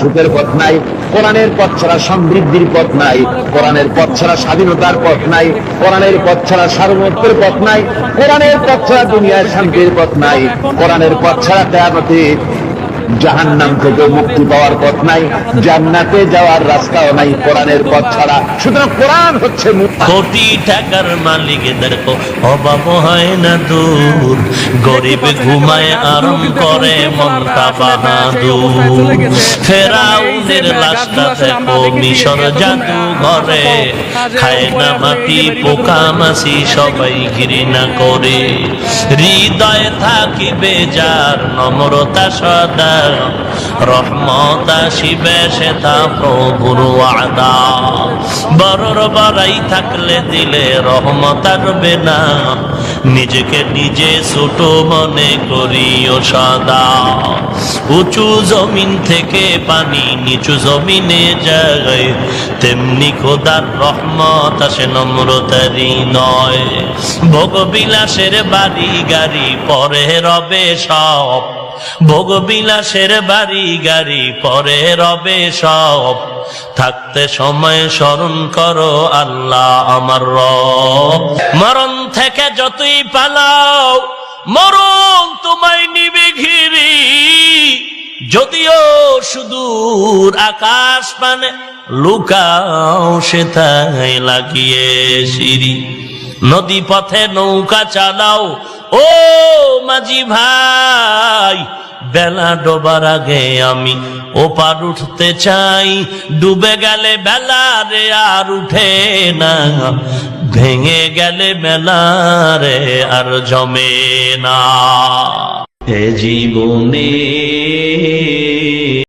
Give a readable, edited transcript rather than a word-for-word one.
সুখের পথ নাই, কোরআনের পথ ছাড়া সমৃদ্ধির পথ নাই, কোরআনের পথ ছাড়া স্বাধীনতার পথ নাই, কোরআনের পথ ছাড়া সার্বভৌমত্বের পথ নাই, কোরআনের পথ ছাড়া দুনিয়ায় শান্তির পথ নাই, কোরআনের পথ ছাড়া কিয়ামতে জাহান্নাম থেকে মুক্তি পাওয়ার পথ নাই, জান্নাতে যাওয়ার রাস্তাও নাই কোরআনের পথ ছাড়া। সুতরাং কোরআন হচ্ছে কোটি টাকার মালিকদের অভাব হয় না দূর, গরিব ঘুমায় আরাম করে মনটা বাহাদুর। ফেরাউনের লাশটা দেখো মিশর জাদু ঘরে, খায় না মাটি পোকা মাছি সবাই ঘৃণা করে। হৃদয়ে থাকিবে যার নম্রতা সদা, রহমত আসিবে সেটা প্রভুর ওয়াদা। বড়র বড়াই থাকলে দিলে রহমত আসবে না, নিজেকে নিজে ছোট মনে করিও সদা। উঁচু জমিন থেকে পানি নিচু জমিনে যায়, তেমনি খোদার রহমত আসে নম্রতারই নয়। ভোগবিলাসের বাড়ি গাড়ি পরে রবে সব, ভোগবিলাসের বাড়ি গাড়ি পরে রবে সব। থাকতে সময় স্মরণ করো আল্লাহ আমার রব। মরণ থেকে যতই পালাও মরণ তোমায় নিবে ঘিরি, যদিও সুদূর আকাশ পানে লুকাও সেথায় লাগিয়ে সিঁড়ি। নদী পথে নৌকা চালাও ও মাঝি ভাই, বেলা ডোবার আগে আমি ওপার উঠতে চাই। ডুবে গেলে বেলা রে আর উঠে না, ভেঙে গেলে মেলা রে আর জমে না। এ জীবনে